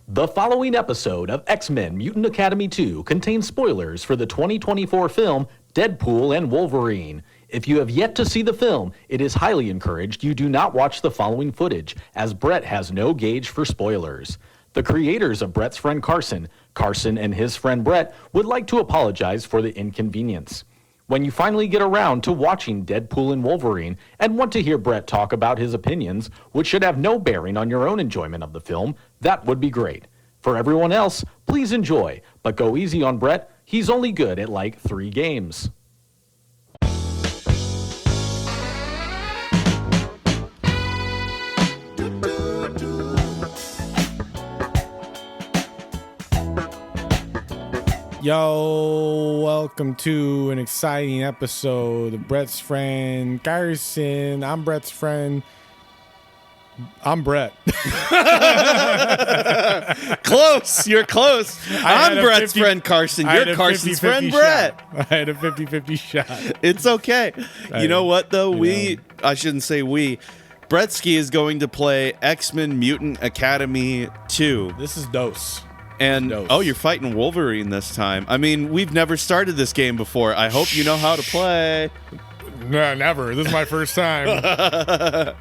The following episode of X-Men Mutant Academy 2 contains spoilers for the 2024 film Deadpool and Wolverine. If you have yet to see the film, it is highly encouraged you do not watch the following footage, as Brett has no gauge for spoilers. The creators of Brett's friend Carson and his friend Brett would like to apologize for the inconvenience. When you finally get around to watching Deadpool and Wolverine and want to hear Brett talk about his opinions, which should have no bearing on your own enjoyment of the film, that would be great. For everyone else, please enjoy, but go easy on Brett. He's only good at like 3 games. Yo, welcome to an exciting episode of Brett's friend Carson. I'm Brett's friend. I'm Brett. Close. You're close. I'm Brett's friend Carson. You're Carson's friend Brett. I had a 50-50 shot. It's okay. You know what, though? I shouldn't say we. Bretsky is going to play X-Men Mutant Academy 2. This is Dose. And, you're fighting Wolverine this time. I mean, we've never started this game before. I hope you know how to play. No, never. This is my first time.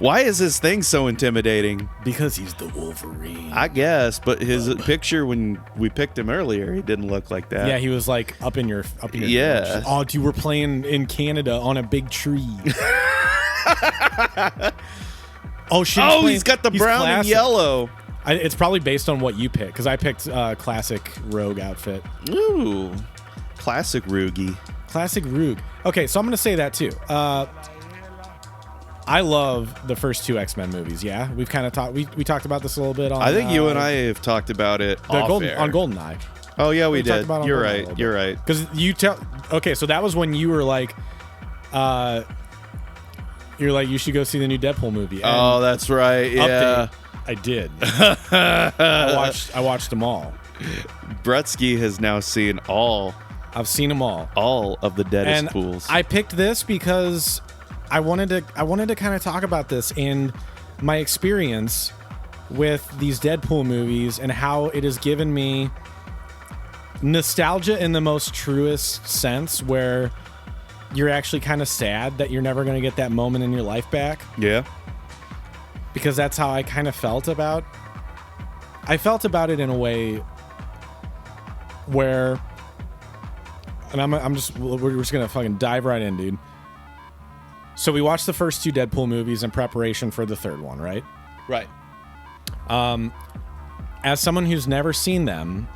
Why is this thing so intimidating? Because he's the Wolverine. I guess, but his picture when we picked him earlier, he didn't look like that. Yeah, he was like up in your yeah. Oh, dude, we're playing in Canada on a big tree. Oh shit! He's got the brown classic. and yellow. It's probably based on what you pick, because I picked classic Rogue outfit. Ooh, classic Roogie. Classic Rogue. Okay, so I'm going to say that too. I love the first 2 X-Men movies. Yeah, we've kind of talked. We talked about this a little bit on. I think you and I have talked about it on GoldenEye. Oh yeah, we did. You're right. You're right. Because you tell. Okay, so that was when you were like, you're like, you should go see the new Deadpool movie. And that's right. Yeah. Update, I did. I watched them all. Bretsky has now seen all. I've seen them all. All of the Deadpools. I picked this because I wanted to kind of talk about this and my experience with these Deadpool movies and how it has given me nostalgia in the most truest sense, where you're actually kind of sad that you're never going to get that moment in your life back. Yeah. Because that's how I kind of felt about. I felt about it in a way where, and we're just gonna fucking dive right in, dude. So we watched the first 2 Deadpool movies in preparation for the 3rd one, right? Right. As someone who's never seen them,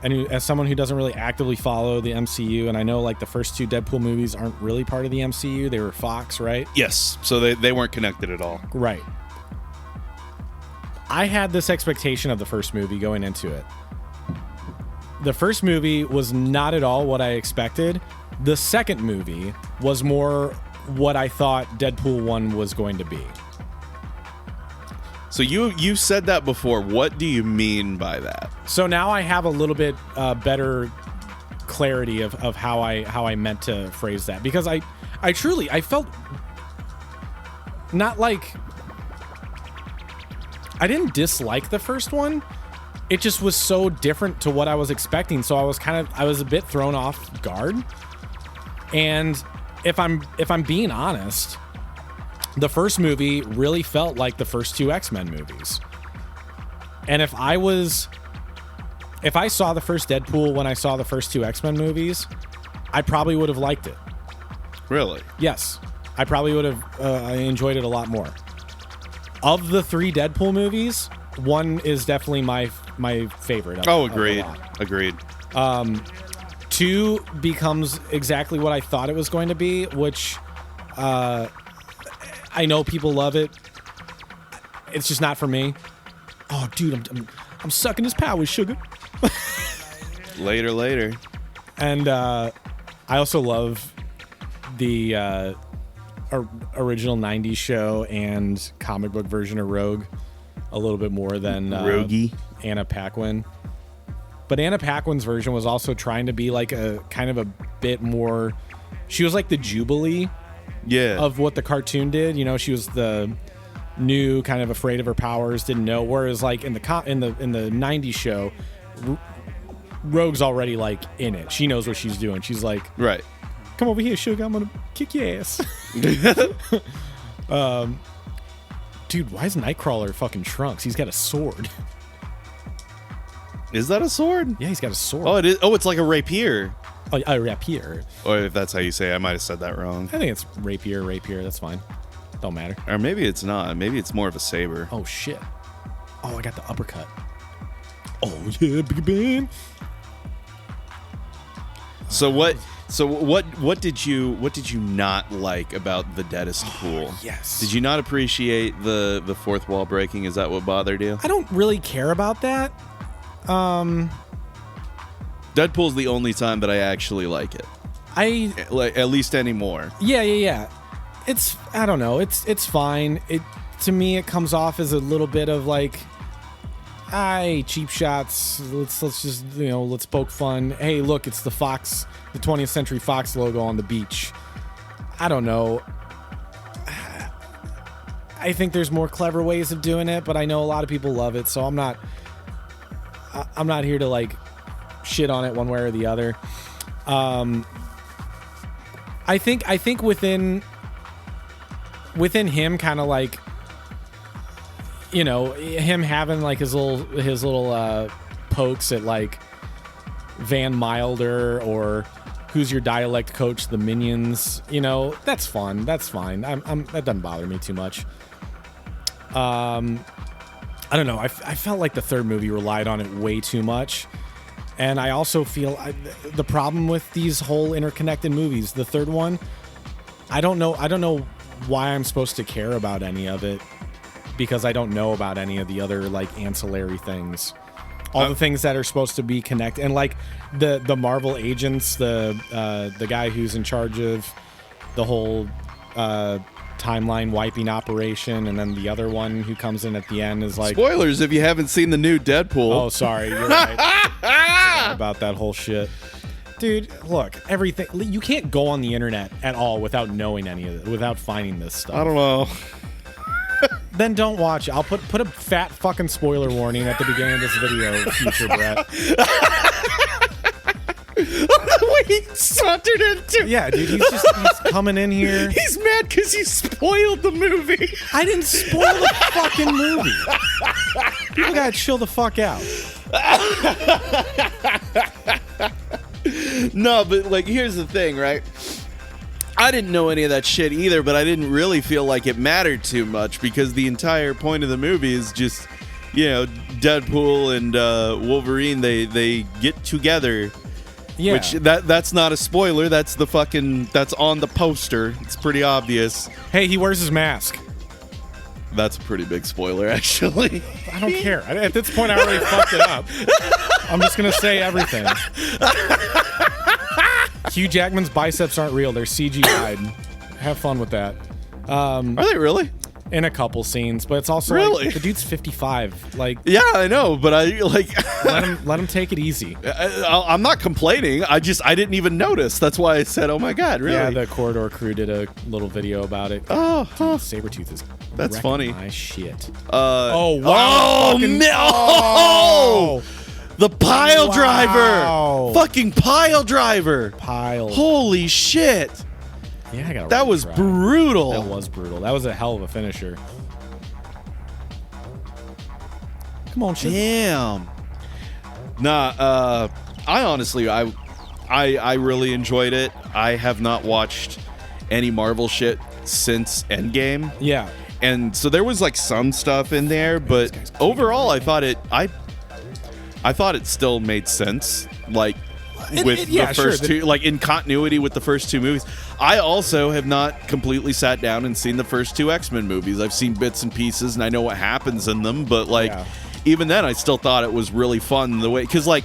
and as someone who doesn't really actively follow the MCU, and I know like the first 2 Deadpool movies aren't really part of the MCU, they were Fox, right? Yes. So they weren't connected at all. Right. I had this expectation of the first movie going into it. The first movie was not at all what I expected. The second movie was more what I thought Deadpool 1 was going to be. So you said that before. What do you mean by that? So now I have a little bit better clarity of how I meant to phrase that, because I felt not like I didn't dislike the first one. It just was so different to what I was expecting. So I was a bit thrown off guard. And if I'm being honest, the first movie really felt like the first 2 X-Men movies. And if I saw the first Deadpool when I saw the first 2 X-Men movies, I probably would have liked it. Really? Yes. I probably would have enjoyed it a lot more. Of the 3 Deadpool movies, 1 is definitely my favorite. Agreed. 2 becomes exactly what I thought it was going to be, which I know people love it. It's just not for me. Oh, dude, I'm sucking his power, sugar. Later. And I also love the original 90s show and comic book version of Rogue a little bit more than Rogie. Anna Paquin. But Anna Paquin's version was also trying to be like a kind of a bit more. She was like the Jubilee of what the cartoon did. You know, she was the new, kind of afraid of her powers, didn't know. Whereas like in the 90s show, Rogue's already like in it. She knows what she's doing. She's like, right, come over here, sugar. I'm gonna kick your ass. Dude, why is Nightcrawler fucking Trunks? He's got a sword. Is that a sword? Yeah, he's got a sword. Oh, it is. Oh, it's like a rapier. Oh, a rapier. Or if that's how you say it, I might have said that wrong. I think it's rapier. That's fine. Don't matter. Or maybe it's not. Maybe it's more of a saber. Oh, shit. Oh, I got the uppercut. Oh, yeah, Big Ben. So what did you not like about the Deadest Pool? Yes. Did you not appreciate the fourth wall breaking? Is that what bothered you? I don't really care about that. Deadpool's the only time that I actually like it. Like at least anymore. Yeah. I don't know. It's fine. To me it comes off as a little bit of like, cheap shots. Let's just, let's poke fun. Hey, look, it's the 20th Century Fox logo on the beach. I don't know. I think there's more clever ways of doing it, but I know a lot of people love it, so I'm not here to like shit on it one way or the other. I think within him, kind of like, him having like his little pokes at like Van Milder or who's your dialect coach, the Minions, that's fun. That's fine. That doesn't bother me too much. I don't know. I felt like the third movie relied on it way too much. And I also feel the problem with these whole interconnected movies, the third one, I don't know why I'm supposed to care about any of it, because I don't know about any of the other like ancillary things. All the things that are supposed to be connected, and like the Marvel agents, the guy who's in charge of the whole timeline wiping operation, and then the other one who comes in at the end is like, spoilers if you haven't seen the new Deadpool. Oh, sorry, you're right. Forgot about that whole shit. Dude, look, everything, you can't go on the internet at all without knowing any of it, without finding this stuff. I don't know. Then don't watch it. I'll put a fat fucking spoiler warning at the beginning of this video, future Brett. The way he sauntered into. Yeah, dude, he's coming in here. He's mad because you spoiled the movie. I didn't spoil the fucking movie. People gotta chill the fuck out. No, but like, here's the thing, right? I didn't know any of that shit either, but I didn't really feel like it mattered too much, because the entire point of the movie is just, Deadpool and Wolverine, they get together. Yeah. Which that's not a spoiler. That's on the poster. It's pretty obvious. Hey, he wears his mask. That's a pretty big spoiler, actually. I don't care. At this point, I already fucked it up. I'm just gonna say everything. Hugh Jackman's biceps aren't real. They're CGI'd. Have fun with that. Are they really? In a couple scenes, but it's also really like, the dude's 55. Like, yeah, I know, but I like let him take it easy. I'm not complaining. I didn't even notice. That's why I said, "Oh my god, really?" Yeah, the Corridor crew did a little video about it. Oh, dude, Sabretooth is that's funny. My shit. Oh wow! Oh no! The pile driver! Fucking pile driver! Holy shit! Yeah, I got that was brutal. That was brutal. That was a hell of a finisher. Come on, shit. Damn. Nah, I honestly, I really enjoyed it. I have not watched any Marvel shit since Endgame. Yeah. And so there was like some stuff in there, but overall I thought it still made sense. Like, with the first two, like in continuity with the first two movies. I also have not completely sat down and seen the first two X-Men movies. I've seen bits and pieces and I know what happens in them, but like even then I still thought it was really fun the way, because like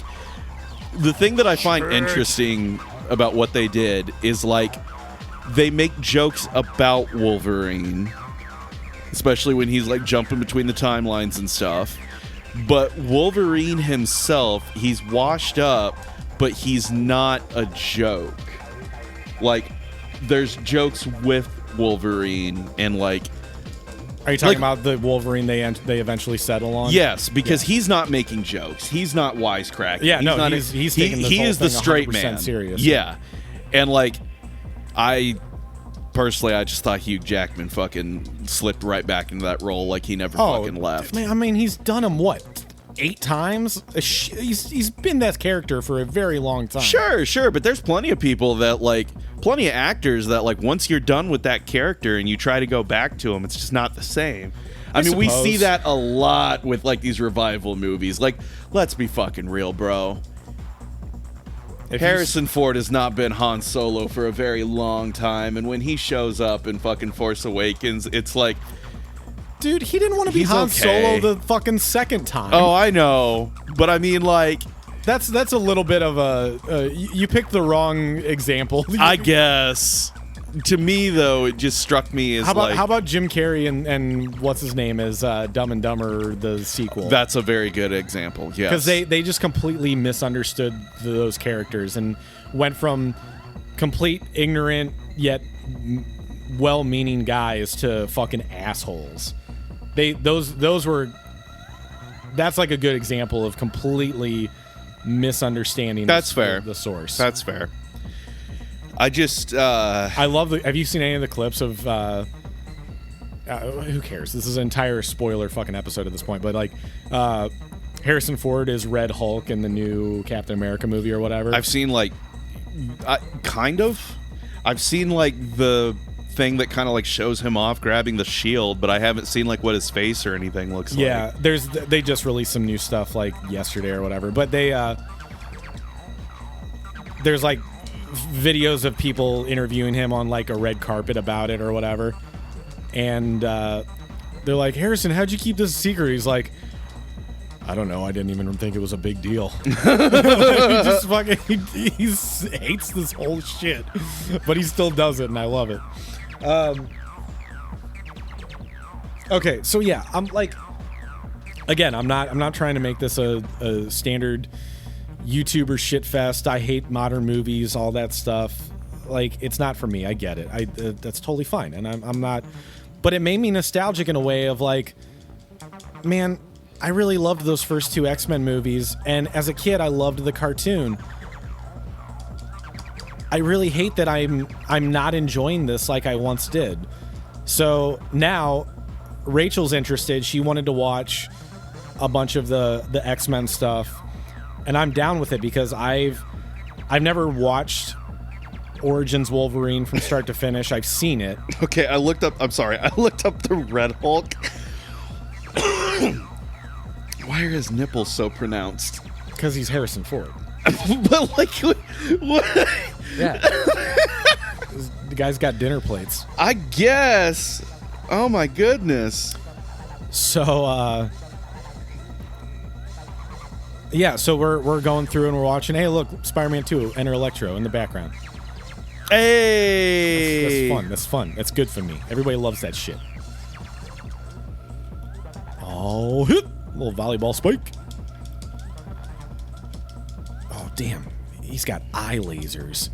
the thing that I find interesting about what they did is like they make jokes about Wolverine, especially when he's like jumping between the timelines and stuff. But Wolverine himself, he's washed up, but he's not a joke. Like, there's jokes with Wolverine, and like Are you talking about the Wolverine they eventually settle on? Yes, because he's not making jokes. He's not wisecracking. Yeah, he's taking this whole is the thing straight 100% man. serious. Yeah, and like I just thought Hugh Jackman fucking slipped right back into that role like he never fucking left. Man, I mean, he's done him what? 8 times? He's been that character for a very long time. Sure, but there's plenty of people that plenty of actors that once you're done with that character and you try to go back to him, it's just not the same. I mean, we see that a lot with these revival movies. Let's be fucking real, bro. Harrison Ford has not been Han Solo for a very long time, and when he shows up in fucking Force Awakens, it's like, dude, he didn't want to be Han Solo the fucking second time. Oh, I know, but I mean, that's a little bit of a you picked the wrong example. I guess. To me, though, it just struck me as how about Jim Carrey and what's his name as Dumb and Dumber the sequel? That's a very good example. Yes, because they just completely misunderstood those characters and went from complete ignorant yet well-meaning guys to fucking assholes. Those were. That's a good example of completely misunderstanding. That's fair. The source. That's fair. I just I love have you seen any of the clips of who cares? This is an entire spoiler fucking episode at this point, but Harrison Ford is Red Hulk in the new Captain America movie or whatever. I've seen kind of. I've seen the thing that kind of shows him off grabbing the shield, but I haven't seen what his face or anything looks like. Yeah, they just released some new stuff yesterday or whatever, but they there's videos of people interviewing him on a red carpet about it or whatever, and they're like, Harrison, how'd you keep this a secret? He's like, I don't know, I didn't even think it was a big deal. He just fucking he hates this whole shit, but he still does it, and I love it. Okay, so yeah, I'm again, I'm not trying to make this a standard YouTuber shit fest. I hate modern movies, all that stuff. It's not for me. I get it. That's totally fine, and I'm not. But it made me nostalgic in a way of man, I really loved those first 2 X-Men movies, and as a kid, I loved the cartoon. I really hate that I'm not enjoying this like I once did. So now, Rachel's interested. She wanted to watch a bunch of the X-Men stuff. And I'm down with it because I've never watched Origins Wolverine from start to finish. I've seen it. Okay, I looked up the Red Hulk. Why are his nipples so pronounced? Because he's Harrison Ford. But what? Yeah. The guy's got dinner plates. I guess. Oh my goodness. So yeah, so we're going through and we're watching. Hey, look, Spider-Man 2, Enter Electro in the background. Hey, that's fun. That's good for me. Everybody loves that shit. Oh, hit little volleyball spike. Oh, damn, he's got eye lasers.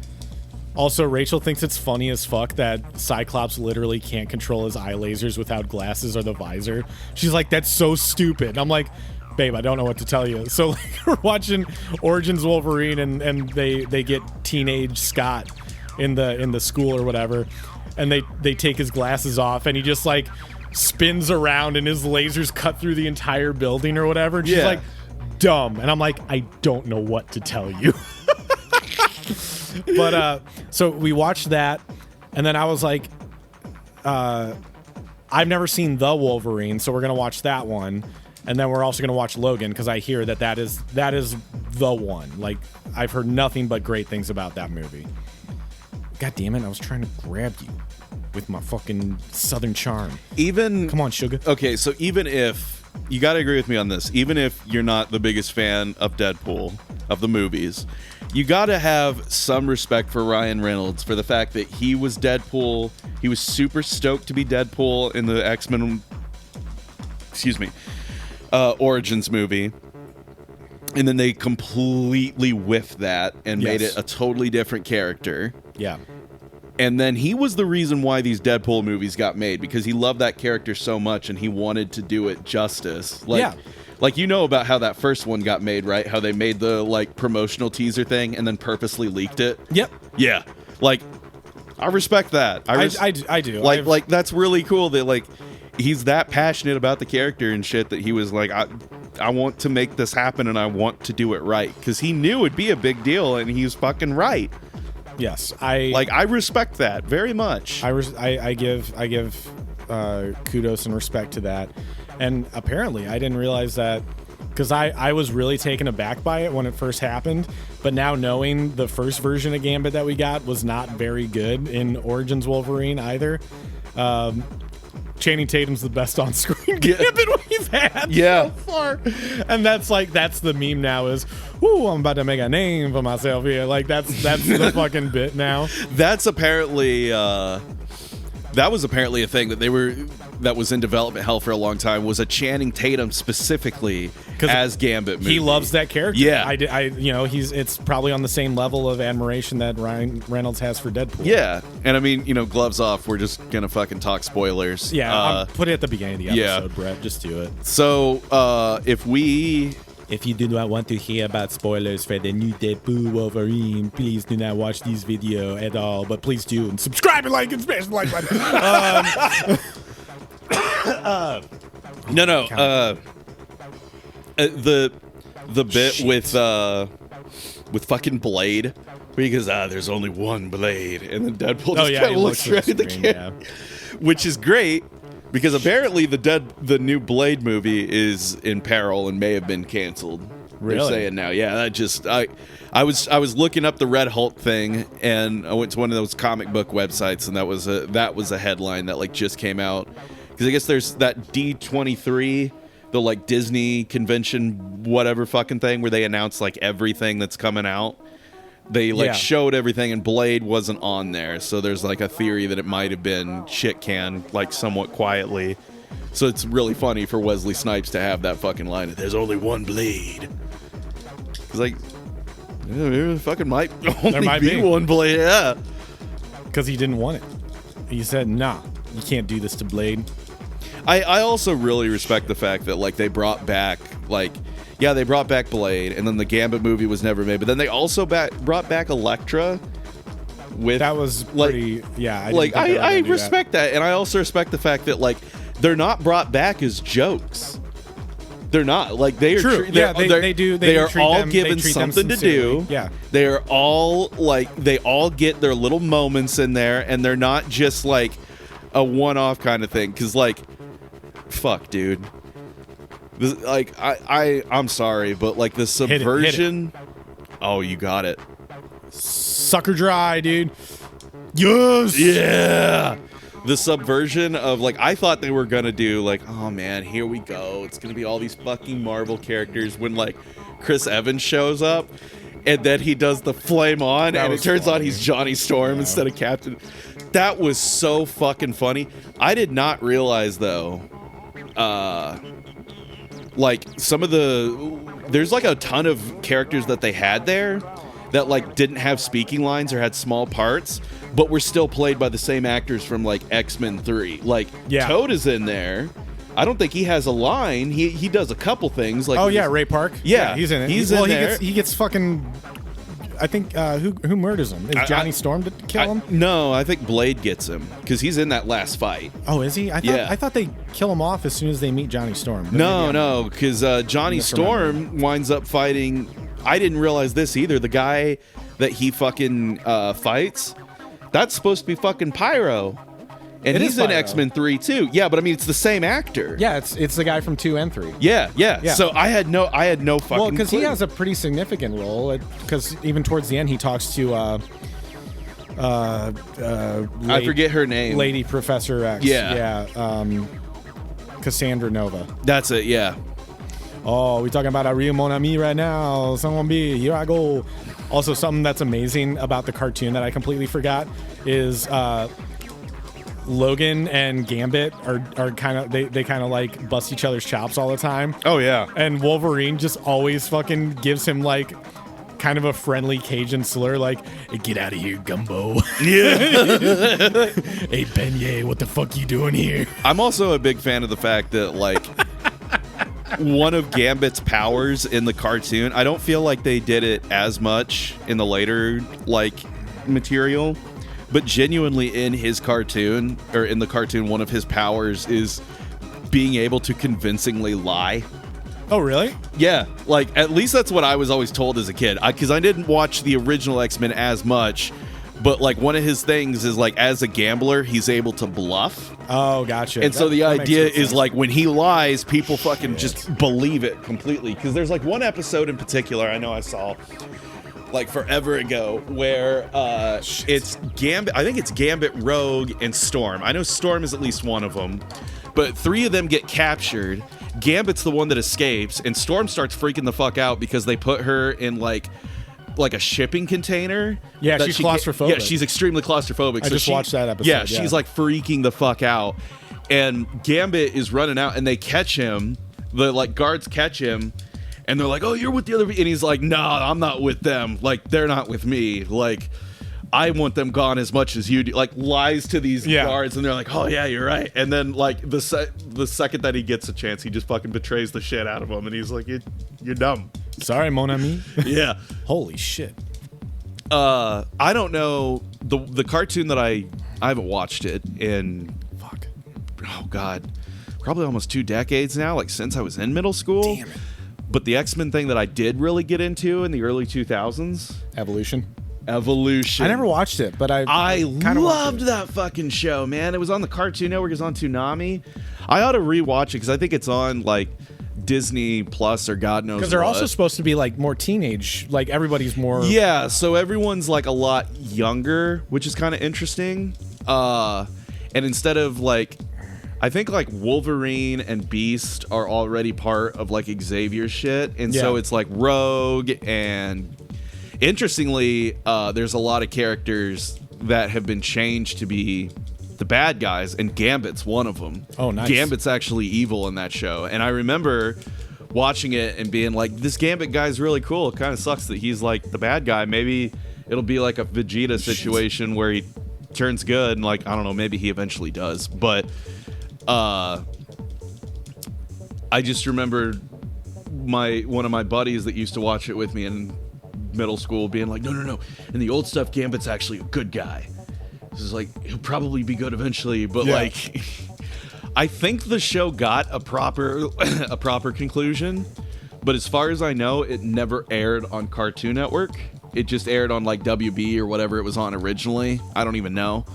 Also, Rachel thinks it's funny as fuck that Cyclops literally can't control his eye lasers without glasses or the visor. She's like, that's so stupid. And I'm like, babe, I don't know what to tell you. So we're watching Origins Wolverine and they get teenage Scott in the school or whatever, and they take his glasses off and he just spins around and his lasers cut through the entire building or whatever. And she's like, dumb. And I'm like, I don't know what to tell you. But so we watched that, and then I was like, I've never seen The Wolverine, so we're gonna watch that one. And then we're also going to watch Logan because I hear that is the one. I've heard nothing but great things about that movie. God damn it, I was trying to grab you with my fucking southern charm. Come on, sugar. Okay, so even if, you got to agree with me on this, even if you're not the biggest fan of Deadpool, of the movies, you got to have some respect for Ryan Reynolds for the fact that he was Deadpool. He was super stoked to be Deadpool in the X-Men, Origins movie, and then they completely whiffed that and made it a totally different character. Yeah. And then he was the reason why these Deadpool movies got made, because he loved that character so much and he wanted to do it justice. Like, you know about how that first one got made, right? How they made the, like, promotional teaser thing and then purposely leaked it? Yep. Yeah. Like, I respect that. I do. Like, that's really cool that, like, he's that passionate about the character and shit that he was like, I want to make this happen and I want to do it right. Because he knew it'd be a big deal and he was fucking right. Yes. I respect that very much. I give kudos and respect to that. And apparently I didn't realize that, because I was really taken aback by it when it first happened. But now knowing the first version of Gambit that we got was not very good in Origins Wolverine either. Channing Tatum's the best on-screen Gambit we've had so far. And that's the meme now is, ooh, I'm about to make a name for myself here. Like, that's the fucking bit now. That's apparently... that was apparently a thing that was in development hell for a long time, was a Channing Tatum specifically as Gambit movie. He loves that character. Yeah. It's probably on the same level of admiration that Ryan Reynolds has for Deadpool. Yeah. And I mean, gloves off, we're just going to fucking talk spoilers. Yeah, put it at the beginning of the episode, Brett. Just do it. So, if you do not want to hear about spoilers for the new Deadpool Wolverine, please do not watch this video at all. But please do, and subscribe and like and smash the like button. The bit with fucking Blade, where he goes, there's only one Blade, and then Deadpool just kind of looks right at the camera, which is great. Because apparently the new Blade movie is in peril and may have been canceled. Really? They're saying now. Yeah, I was looking up the Red Hulk thing, and I went to one of those comic book websites, and that was a headline that like just came out. Because I guess there's that D23, the like Disney convention whatever fucking thing, where they announce like everything that's coming out. They showed everything, and Blade wasn't on there, so there's like a theory that it might have been shit canned like somewhat quietly. So it's really funny for Wesley Snipes to have that fucking line. There's only one Blade. It's like, there fucking might only be one Blade. Yeah, because he didn't want it. He said, "Nah, you can't do this to Blade." I also really respect the fact that like they brought back they brought back Blade, and then the Gambit movie was never made. But then they also brought back Elektra. That was pretty. I respect that, and I also respect the fact that like they're not brought back as jokes. They're not like they are. True. They are all given something to do. Yeah. They are all like they all get their little moments in there, and they're not just like a one-off kind of thing. Because like, fuck, dude. Like I'm sorry, but like the subversion. Hit it. Oh, you got it. Sucker dry, dude. Yes. Yeah. The subversion of like, I thought they were gonna do like, oh man, here we go. It's gonna be all these fucking Marvel characters when like Chris Evans shows up, and then he does the flame on, and it turns out he's Johnny Storm instead of Captain. That was so fucking funny. I did not realize though. Like some of there's like a ton of characters that they had there that like didn't have speaking lines or had small parts, but were still played by the same actors from like X-Men 3. Like Toad is in there. I don't think he has a line. He does a couple things. Like Ray Park. Yeah, he's in it. He's in there. He gets fucking. I think who murders him? Is Johnny Storm to kill him? No, I think Blade gets him because he's in that last fight. Oh, is he? I thought they kill him off as soon as they meet Johnny Storm. No, because Johnny Storm winds up fighting. I didn't realize this either. The guy that he fucking fights, that's supposed to be fucking Pyro. And he's in X-Men 3 too. Yeah, but I mean it's the same actor. Yeah, it's the guy from 2 and 3. Yeah. So I had no fucking because he has a pretty significant role. Because even towards the end, he talks to I forget her name. Lady Professor X. Yeah. Cassandra Nova. That's it. Yeah. Oh, we talking about a real mon ami right now. Someone be here. I go. Also, something that's amazing about the cartoon that I completely forgot is. Logan and Gambit are kind of they kind of like bust each other's chops all the time. Oh yeah. And Wolverine just always fucking gives him like kind of a friendly Cajun slur, like, hey, get out of here, gumbo. Yeah. Hey, beignet, what the fuck you doing here? I'm also a big fan of the fact that, like, one of Gambit's powers in the cartoon, I don't feel like they did it as much in the later, like, material, but genuinely in his cartoon, or in the cartoon, one of his powers is being able to convincingly lie. Oh, really? Yeah, like, at least that's what I was always told as a kid, because I didn't watch the original X-Men as much, but, like, one of his things is, like, as a gambler, he's able to bluff. Oh, gotcha. And so the idea is, like, when he lies, people fucking just believe it completely. Because there's, like, one episode in particular I know I saw, like, forever ago, where it's Gambit. I think it's Gambit, Rogue, and Storm. I know Storm is at least one of them. But 3 of them get captured. Gambit's the one that escapes, and Storm starts freaking the fuck out because they put her in, like a shipping container. Yeah, she's claustrophobic. Yeah, she's extremely claustrophobic. I just watched that episode. Yeah, she's like freaking the fuck out. And Gambit is running out, and they catch him. The, like, guards catch him, and they're like, oh, you're with the other... And he's like, no, I'm not with them. Like, they're not with me. Like, I want them gone as much as you do. Like, lies to these guards, and they're like, oh, yeah, you're right. And then, like, the second that he gets a chance, he just fucking betrays the shit out of him, and he's like, you're dumb. Sorry, mon ami. Yeah. Holy shit. I don't know. The cartoon that I haven't watched it in, oh, God, probably almost 2 decades now, like, since I was in middle school. Damn it. But the X-Men thing that I did really get into in the early 2000s. Evolution. I never watched it, but I loved that fucking show, man. It was on the Cartoon Network. It was on Toonami. I ought to rewatch it because I think it's on, like, Disney Plus or God knows what. Because they're also supposed to be, like, more teenage. Like, everybody's more... Yeah, so everyone's, like, a lot younger, which is kind of interesting. And instead of, like... I think, like, Wolverine and Beast are already part of, like, Xavier's shit. And so it's, like, Rogue and... Interestingly, there's a lot of characters that have been changed to be the bad guys, and Gambit's one of them. Oh, nice. Gambit's actually evil in that show. And I remember watching it and being like, this Gambit guy's really cool. It kind of sucks that he's, like, the bad guy. Maybe it'll be like a Vegeta situation where he turns good, and, like, I don't know, maybe he eventually does. But I just remember one of my buddies that used to watch it with me in middle school being like, no, in the old stuff, Gambit's actually a good guy. This is like, he'll probably be good eventually, but like, I think the show got a proper conclusion, but as far as I know, it never aired on Cartoon Network. It just aired on, like, WB or whatever it was on originally. I don't even know.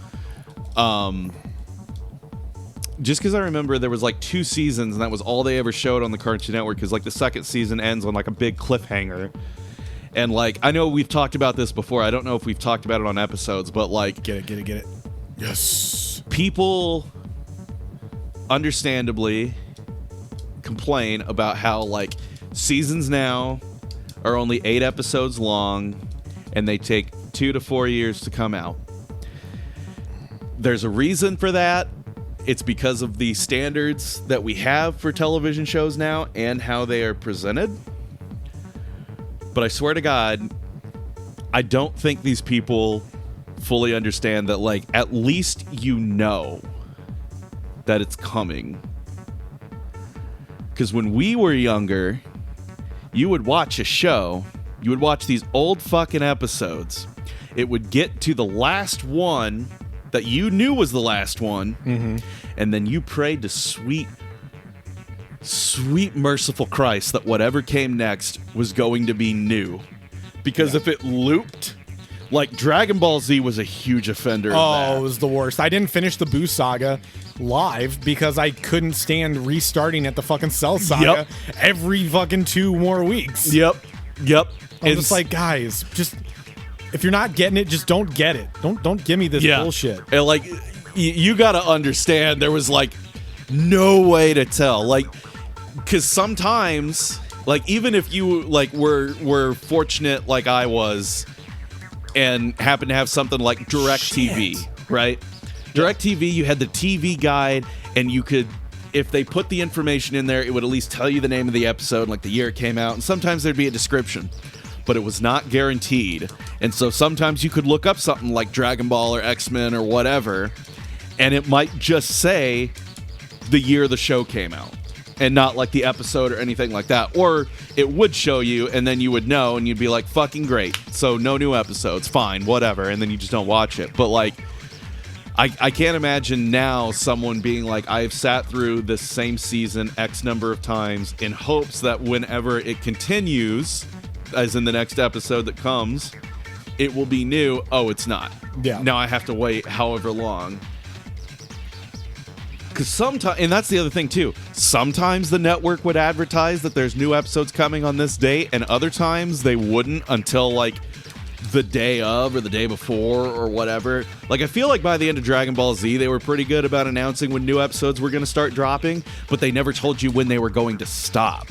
Just because I remember there was, like, 2 seasons, and that was all they ever showed on the Cartoon Network, because, like, the second season ends on, like, a big cliffhanger. And, like, I know we've talked about this before. I don't know if we've talked about it on episodes, but, like... Get it. Yes. People, understandably, complain about how, like, seasons now are only 8 episodes long, and they take 2 to 4 years to come out. There's a reason for that. It's because of the standards that we have for television shows now and how they are presented. But I swear to God, I don't think these people fully understand that, like, at least you know that it's coming. Because when we were younger, you would watch a show, you would watch these old fucking episodes. It would get to the last one that you knew was the last one, and then you prayed to sweet merciful Christ that whatever came next was going to be new. Because if it looped, like, Dragon Ball Z was a huge offender of that. It was the worst. I didn't finish the Boo Saga live because I couldn't stand restarting at the fucking Cell Saga every fucking 2 more weeks. Yep. I'm just like, guys, just... If you're not getting it, just don't get it. Don't give me this bullshit. And, like, you got to understand there was, like, no way to tell. Like, because sometimes, like, even if you, like, were fortunate like I was and happened to have something like DirecTV, right? DirecTV, you had the TV guide, and you could, if they put the information in there, it would at least tell you the name of the episode, like the year it came out, and sometimes there'd be a description. but it was not guaranteed. And so sometimes you could look up something like Dragon Ball or X-Men or whatever, and it might just say the year the show came out and not like the episode or anything like that. Or it would show you, and then you would know, and you'd be like, fucking great. So no new episodes, fine, whatever. And then you just don't watch it. But like, I can't imagine now someone being like, I've sat through this same season X number of times in hopes that whenever it continues, as in the next episode that comes, it will be new. Oh, it's not. Yeah. Now I have to wait however long. Because sometimes, and that's the other thing too, sometimes the network would advertise that there's new episodes coming on this date, and other times they wouldn't until like the day of or the day before or whatever. Like, I feel like by the end of Dragon Ball Z, they were pretty good about announcing when new episodes were going to start dropping, but they never told you when they were going to stop.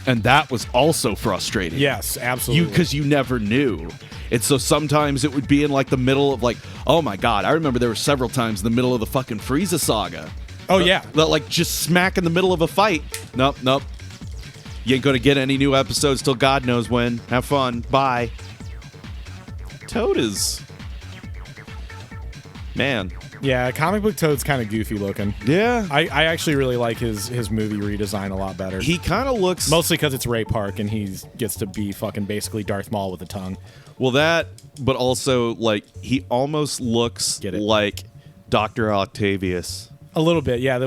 And that was also frustrating. Yes, absolutely. Because you never knew. And so sometimes it would be in like the middle of like, oh my God, I remember there were several times in the middle of the fucking Frieza saga. Oh, yeah. Like just smack in the middle of a fight. Nope. You ain't going to get any new episodes till God knows when. Have fun. Bye. Toad is, man. Yeah, comic book Toad's kind of goofy looking. Yeah. I actually really like his movie redesign a lot better. He kind of looks... Mostly because it's Ray Park and he gets to be fucking basically Darth Maul with a tongue. Well, that, but also, like, he almost looks like Dr. Octavius. A little bit, yeah.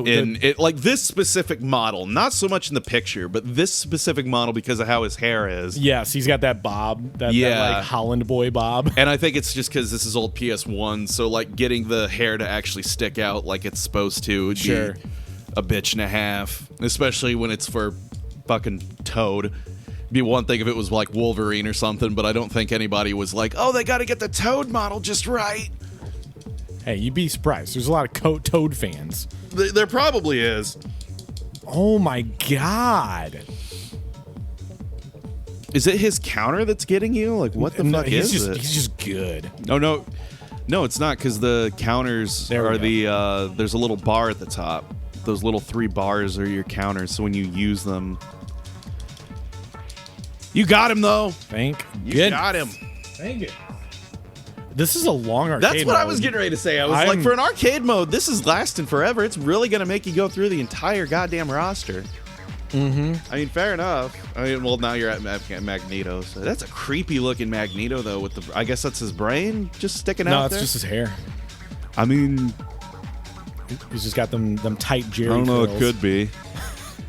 Like this specific model, not so much in the picture, but this specific model because of how his hair is. Yes, he's got that bob, that like Holland boy bob. And I think it's just because this is old PS1, so like getting the hair to actually stick out like it's supposed to would be a bitch and a half, especially when it's for fucking Toad. It'd be one thing if it was like Wolverine or something, but I don't think anybody was like, oh, they got to get the Toad model just right. Hey, you'd be surprised. There's a lot of Toad fans. There probably is. Oh my God. Is it his counter that's getting you? Like, what the fuck is it? He's just good. No, it's not, because the counters are there's a little bar at the top. Those little 3 bars are your counters, so when you use them... You got him, though. Thank you. You got him. Thank you. This is a long arcade That's what mode. I was getting ready to say. I was like, for an arcade mode, this is lasting forever. It's really going to make you go through the entire goddamn roster. Mm-hmm. I mean, fair enough. I mean, well, now you're at Magneto. So that's a creepy looking Magneto, though. With the, I guess that's his brain just sticking out there. No, it's just his hair. I mean, he's just got them tight Jerry I don't know. curls. It could be.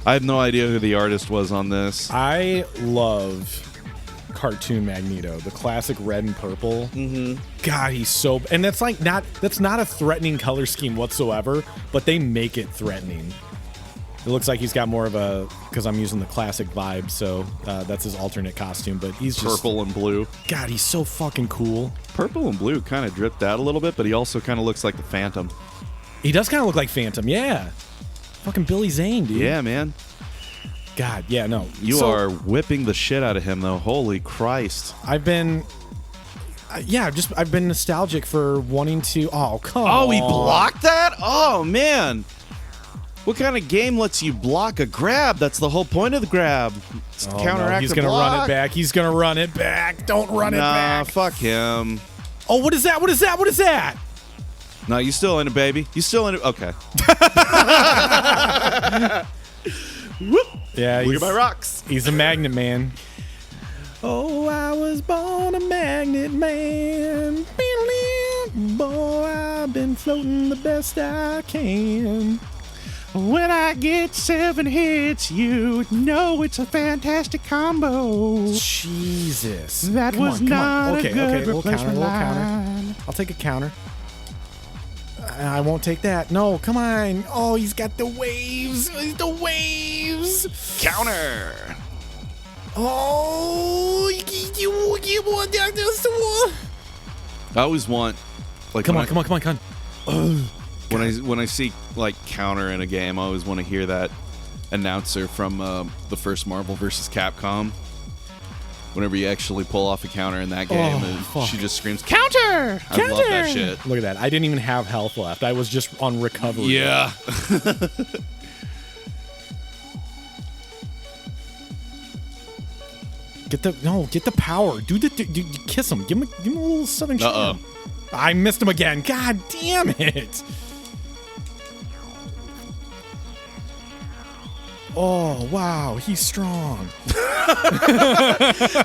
I have no idea who the artist was on this. I love cartoon Magneto, the classic red and purple. Mm-hmm. God, he's so, and that's not a threatening color scheme whatsoever, but they make it threatening. It looks like he's got more of a, because I'm using the classic vibe, so that's his alternate costume, but he's just purple and blue. God, he's so fucking cool. Purple and blue kind of dripped out a little bit, but he also kind of looks like the Phantom. He does kind of look like Phantom, yeah. Fucking Billy Zane, dude. Yeah, man. God, yeah, no. You are whipping the shit out of him, though. Holy Christ. I've been nostalgic for wanting to. Oh, come on. Oh, he blocked that? Oh, man. What kind of game lets you block a grab? That's the whole point of the grab. It's counteract no, he's going to run it back. He's going to run it back. Don't run it back. Nah, fuck him. Oh, what is that? What is that? What is that? No, you still in it, baby. You still in it. Okay. Whoop. Yeah, look at my rocks. He's a magnet man. Oh, I was born a magnet man. Boy, I've been floating the best I can. When I get 7 hits, you know it's a fantastic combo. Jesus. That was not a good replacement line. I'll take a counter. I won't take that. No, come on. Oh, he's got the waves. The waves. Counter. Oh, you want Dr. Swan? I always want, like, come on. When I see like counter in a game, I always want to hear that announcer from the first Marvel vs. Capcom. Whenever you actually pull off a counter in that game, and she just screams, "Counter!" I love that shit. Look at that. I didn't even have health left. I was just on recovery. Yeah. get the power. Do kiss him. Give him a little southern charm. I missed him again. God damn it. Oh, wow. He's strong.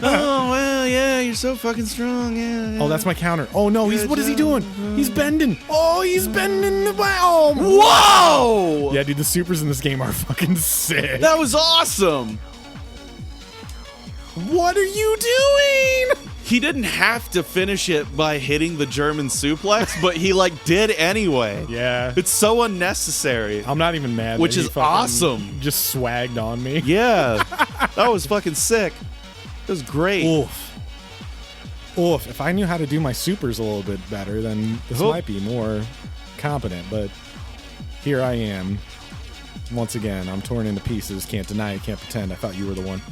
Oh, well, yeah, you're so fucking strong. Yeah. Oh, that's my counter. Oh, no. What is he doing? He's bending. Oh, he's bending. Wow. Whoa. Yeah, dude, the supers in this game are fucking sick. That was awesome. What are you doing? He didn't have to finish it by hitting the German suplex, but he did anyway. Yeah. It's so unnecessary. I'm not even mad. Which is awesome. Just swagged on me. Yeah. That was fucking sick. It was great. Oof. If I knew how to do my supers a little bit better, then this might be more competent, but here I am. Once again, I'm torn into pieces. Can't deny it, can't pretend. I thought you were the one.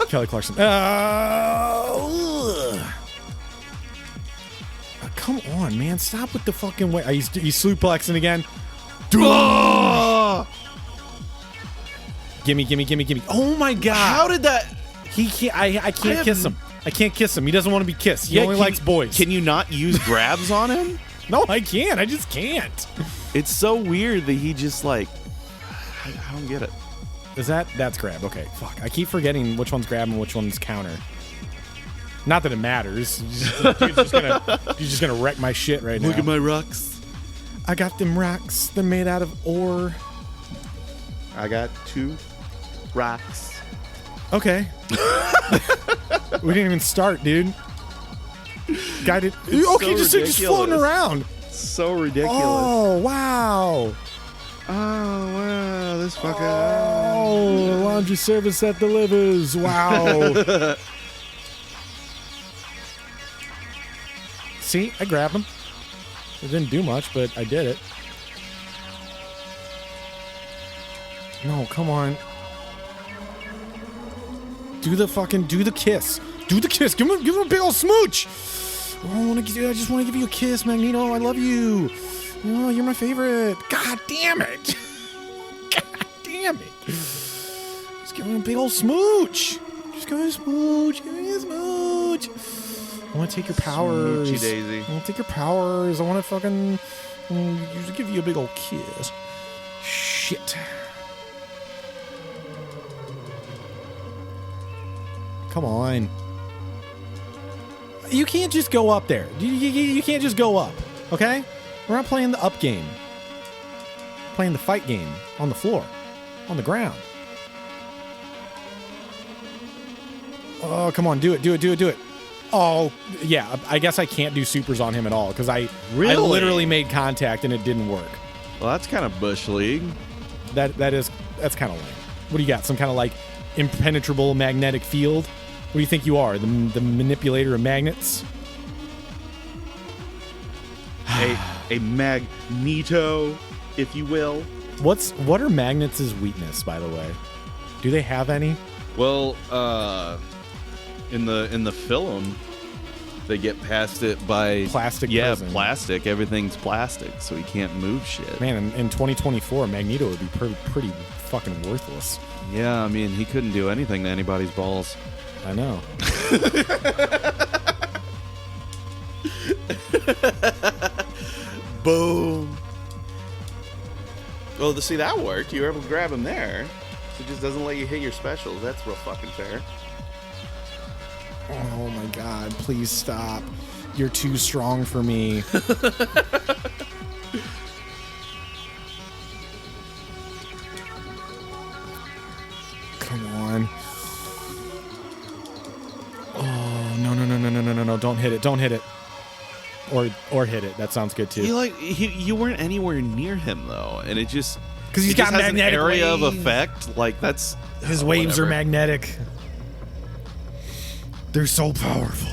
Kelly Clarkson. Come on, man. Stop with the fucking way. He's suplexing again. Gimme. Oh my god. How did that? He can't. I can't kiss him. I can't kiss him. He doesn't want to be kissed. He only likes boys. Can you not use grabs on him? No, I can't. I just can't. It's so weird that he just I don't get it. That's grab? Okay, fuck. I keep forgetting which one's grab and which one's counter. Not that it matters. Dude's just gonna wreck my shit right now. Look at my rocks. I got them rocks. They're made out of ore. I got 2 rocks. Okay. We didn't even start, dude. Guy did. Okay, so just floating around. So ridiculous. Oh wow. Oh, wow, this fucker. Oh, laundry service that delivers. Wow. See, I grabbed him. It didn't do much, but I did it. No, come on. Do the kiss. Do the kiss. Give him a big old smooch. I just want to give you a kiss, Magneto. I love you. Oh, you're my favorite. God damn it. God damn it. Just give him a big old smooch. Just give me a smooch. Give me a smooch. I want to take your powers. Smoochy daisy. I want to take your powers. I want to fucking give you a big old kiss. Shit. Come on. You can't just go up there. You can't just go up. Okay? We're not playing the up game. We're playing the fight game on the floor, on the ground. Oh, come on. Do it. Oh, yeah. I guess I can't do supers on him at all because I literally made contact and it didn't work. Well, that's kind of Bush League. That's kind of lame. What do you got? Some kind of impenetrable magnetic field? What do you think you are? The manipulator of magnets? A Magneto, if you will. What are Magnets' weakness, by the way? Do they have any? Well, in the film, they get past it by plastic. Yeah, prison. plastic. Everything's plastic, so he can't move shit. Man, in 2024, Magneto would be pretty fucking worthless. Yeah, I mean, he couldn't do anything to anybody's balls. I know. Boom. Well, see, that worked. You were able to grab him there. So it just doesn't let you hit your specials. That's real fucking fair. Oh my god, please stop. You're too strong for me. Come on. Oh, no. Don't hit it. Or hit it. That sounds good too. You weren't anywhere near him though, and it just because he's got magnetic an area wave. of effect. That's his waves are magnetic. They're so powerful.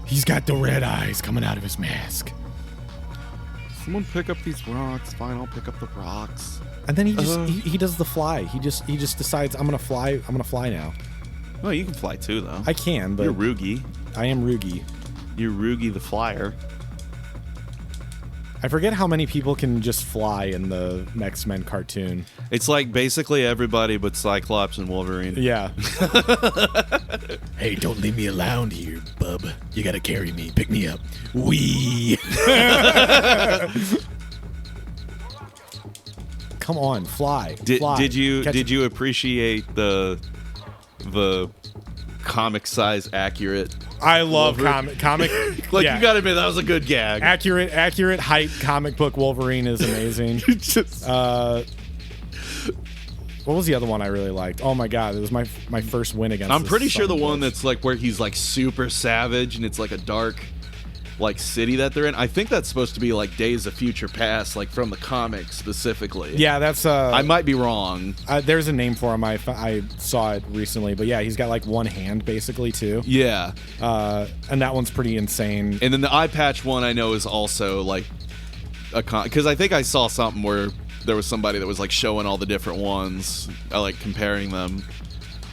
He's got the red eyes coming out of his mask. Someone pick up these rocks. Fine, I'll pick up the rocks. And then he does the fly. He just decides I'm gonna fly now. Well, you can fly too though. I can, but you're Rugi. I am Rugi. You're Rugi the Flyer. I forget how many people can just fly in the X-Men cartoon. It's like basically everybody but Cyclops and Wolverine. Yeah. Hey, don't leave me alone here, bub. You gotta carry me. Pick me up. Wee. Come on, fly. Fly. Did you Catch appreciate the comic size accurate? I love comic. Like, yeah. you gotta admit that was a good gag. Accurate height comic book Wolverine is amazing. What was the other one I really liked? Oh my god, it was my first win against. I'm pretty sure the one that's like where he's like super savage and it's like a dark like city that they're in. I think that's supposed to be like Days of Future Past, like from the comics specifically. Yeah, that's I might be wrong. There's a name for him. I saw it recently, but yeah, he's got like one hand basically too. Yeah. And that one's pretty insane. And then the eye patch one I know is also like because I think I saw something where there was somebody that was like showing all the different ones, like comparing them,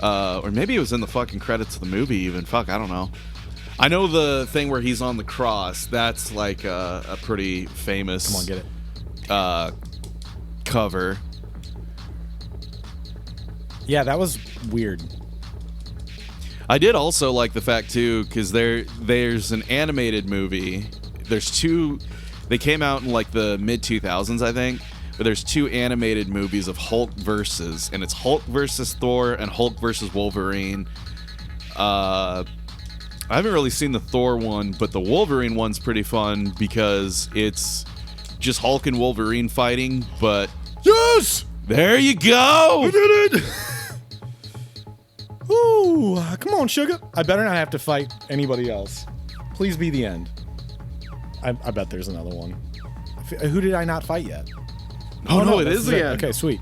or maybe it was in the fucking credits of the movie even. Fuck, I don't know. I know the thing where he's on the cross. That's like a pretty famous. Come on, get it. Cover. Yeah, that was weird. I did also like the fact too, because there's an animated movie. There's two. They came out in like the mid 2000s, I think. But there's two animated movies of Hulk versus, and it's Hulk versus Thor and Hulk versus Wolverine. I haven't really seen the Thor one, but the Wolverine one's pretty fun because it's just Hulk and Wolverine fighting, but Yes! there you go! I did it! Ooh, come on, sugar. I better not have to fight anybody else. Please be the end. I bet there's another one. Who did I not fight yet? Oh, no, it this is the end. Okay, sweet.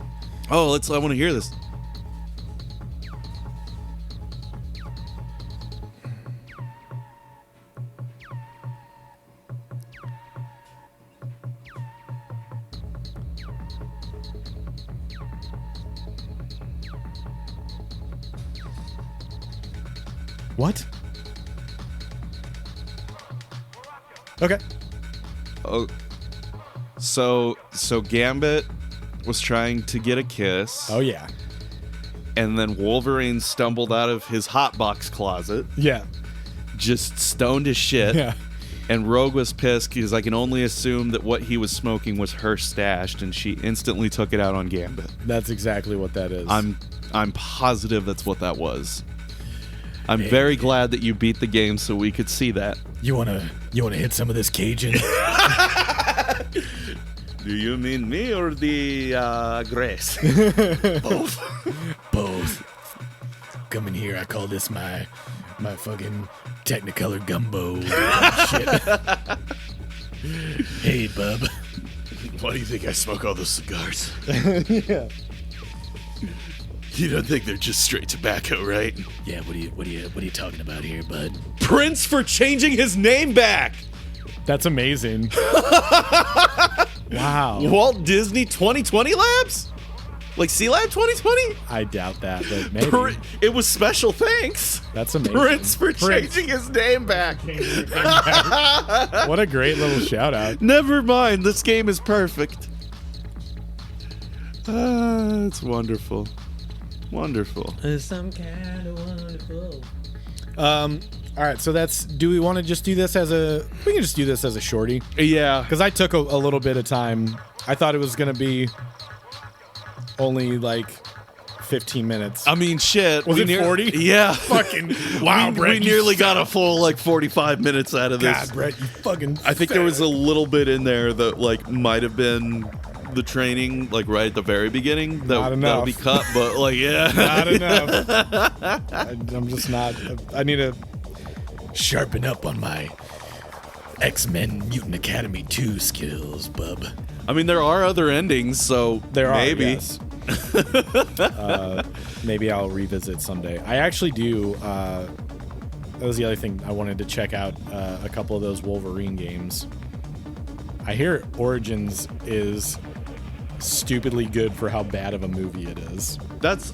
Oh, I want to hear this. What? Okay. Oh, so Gambit was trying to get a kiss. Oh, yeah. And then Wolverine stumbled out of his hotbox closet, Yeah. just stoned as shit. Yeah. And Rogue was pissed because I can only assume that what he was smoking was her stashed, and she instantly took it out on Gambit. That's exactly what that is. I'm positive that's what that was. I'm very glad that you beat the game so we could see that. You wanna hit some of this Cajun? Do you mean me or the Grace? Both. Come in here. I call this my fucking Technicolor gumbo. Shit. Hey, bub. Why do you think I smoke all those cigars? Yeah. You don't think they're just straight tobacco, right? Yeah. What are you talking about here, bud? Prince for changing his name back. That's amazing. Wow. Walt Disney 2020 Labs? Like C-Lab 2020? I doubt that, but maybe. It was special thanks. That's amazing. Prince for changing his name back. What a great little shout out. Never mind, this game is perfect. It's wonderful. Wonderful. Some kind of wonderful. All right, so do we want to just do this we can just do this as a shorty? Yeah. Because I took a little bit of time. I thought it was going to be only like 15 minutes. I mean, shit. Was it 40? Yeah. Fucking wow, we Brett. nearly got a full like 45 minutes out of this. God, Brett, you fucking I think there was a little bit in there that like might have been the training like right at the very beginning that'll be cut, but like yeah. Not enough. I'm just not. I need to Sharpen up on my X-Men Mutant Academy 2 skills, bub. I mean, there are other endings, so maybe. Yes. Maybe I'll revisit someday. I actually do. That was the other thing I wanted to check out. A couple of those Wolverine games. I hear Origins is stupidly good for how bad of a movie it is.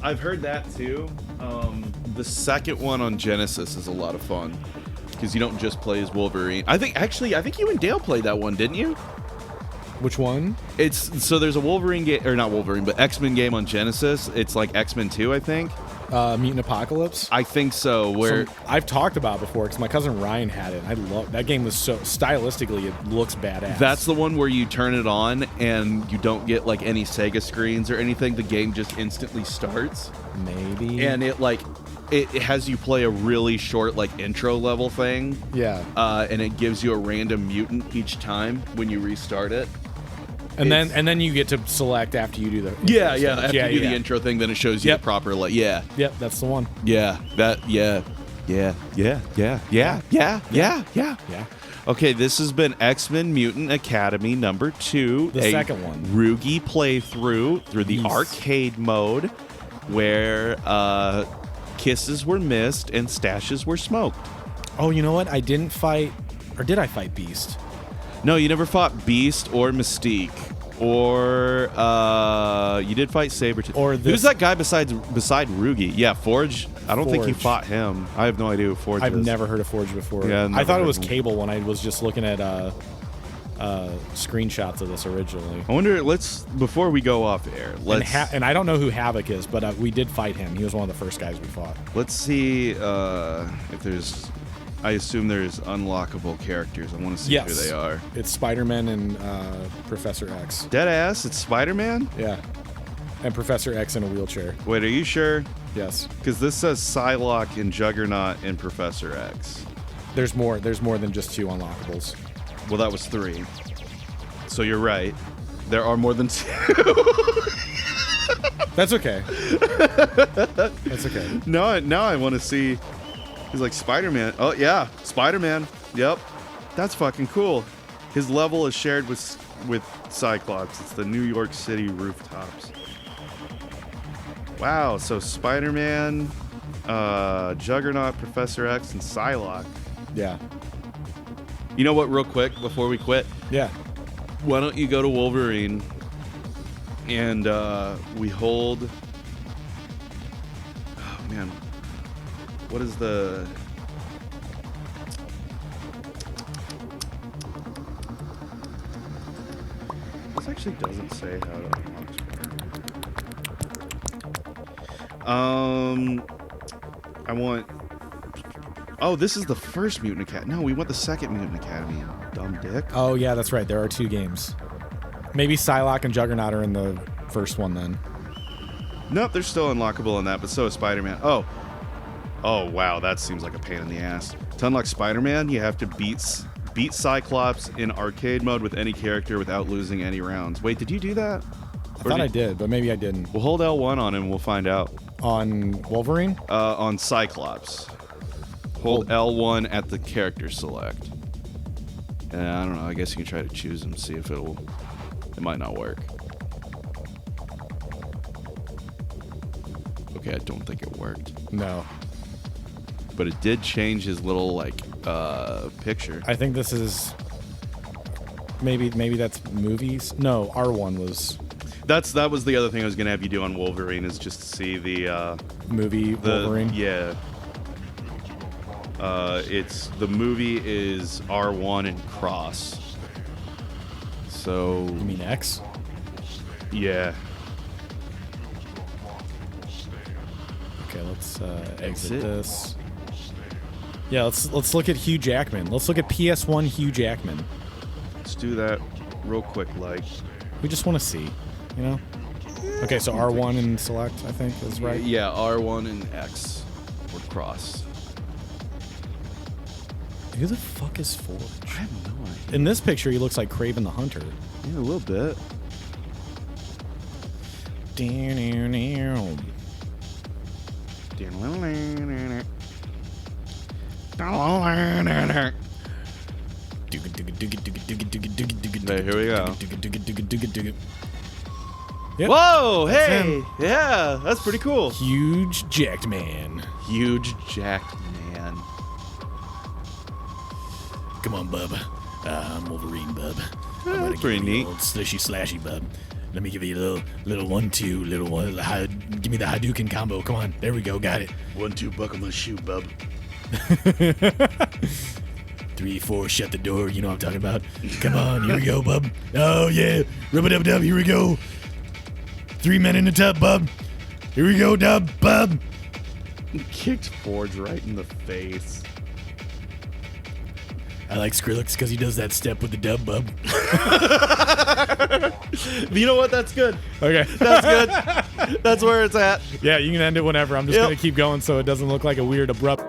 I've heard that too. The second one on Genesis is a lot of fun because you don't just play as Wolverine. I think you and Dale played that one, didn't you? Which one? There's a Wolverine game, or not Wolverine, but X-Men game on Genesis. It's like X-Men 2, I think. Mutant Apocalypse? I think so. Where I've talked about it before because my cousin Ryan had it. I love that game. Was so stylistically, it looks badass. That's the one where you turn it on and you don't get like any Sega screens or anything. The game just instantly starts. Maybe. And it has you play a really short like intro level thing. Yeah. And it gives you a random mutant each time when you restart it. And then you get to select after you do the After you do the intro thing, then it shows you the proper Yep, that's the one. Yeah. Okay, this has been X-Men Mutant Academy number 2. The second one. Rugi playthrough through the arcade mode where kisses were missed and stashes were smoked. Oh, you know what? I didn't fight, or did I fight Beast? No, you never fought Beast or Mystique. Or you did fight Sabretooth. Or who's that guy beside Rugi? Yeah, Forge. I don't think you fought him. I have no idea who Forge is. I've never heard of Forge before. Yeah, I thought it was Cable when I was just looking at screenshots of this originally. I wonder. Before we go off air, and I don't know who Havoc is, but we did fight him. He was one of the first guys we fought. Let's see if there's. I assume there's unlockable characters. I want to see who they are. It's Spider-Man and Professor X. Deadass, it's Spider-Man? Yeah. And Professor X in a wheelchair. Wait, are you sure? Yes. Because this says Psylocke and Juggernaut and Professor X. There's more than just 2 unlockables. Well, that was 3. So you're right. There are more than 2. That's okay. That's okay. Now I want to see. He's like Spider-Man. Oh, yeah. Spider-Man. Yep. That's fucking cool. His level is shared with Cyclops. It's the New York City rooftops. Wow. So Spider-Man, Juggernaut, Professor X, and Psylocke. Yeah. You know what, real quick, before we quit? Yeah. Why don't you go to Wolverine and we hold... Oh, man. What is the... This actually doesn't say how to unlock. I want... Oh, this is the first Mutant Academy. No, we want the second Mutant Academy, dumb dick. Oh, yeah, that's right. There are 2 games. Maybe Psylocke and Juggernaut are in the first one then. Nope, they're still unlockable in that, but so is Spider-Man. Oh, wow, that seems like a pain in the ass. To unlock Spider-Man, you have to beat Cyclops in arcade mode with any character without losing any rounds. Wait, did you do that? I thought I did, but maybe I didn't. We'll hold L1 on him, we'll find out. On Wolverine? On Cyclops. Hold L1 at the character select. And I don't know, I guess you can try to choose him, see if it might not work. Okay, I don't think it worked. No. But it did change his little picture. I think this is maybe that's movies. No, R1 was. That was the other thing I was gonna have you do on Wolverine is just to see the movie Wolverine. Yeah. The movie is R1 and Cross. So. You mean X? Yeah. Okay, let's exit this. Yeah, let's look at Hugh Jackman. Let's look at PS1 Hugh Jackman. Let's do that real quick, like. We just want to see, you know? Okay, so R1 and select, I think, is right? Yeah, R1 and X. Or cross. Who the fuck is Forge? I have no idea. In this picture, he looks like Kraven the Hunter. Yeah, a little bit. Hey, here we go. Yep. Whoa, That's hey. him. Yeah, that's pretty cool. Huge jacked man. Huge jacked man. Come on, bub. I'm Wolverine, bub. That's pretty neat. Old slishy slashy, bub. Let me give you a little 1-2, little one. Give me the Hadouken combo. Come on, there we go. Got it. 1-2, buckle my shoe, bub. 3, 4, shut the door. You know what I'm talking about. Come on, here we go, bub. Oh, yeah. Rub-a-dub-dub, here we go. 3 men in the tub, bub. Here we go, bub. Kicked Forge right in the face. I like Skrillex because he does that step with the dub, bub. You know what? That's good. Okay. That's good. That's where it's at. Yeah, you can end it whenever. I'm just going to keep going so it doesn't look like a weird abrupt...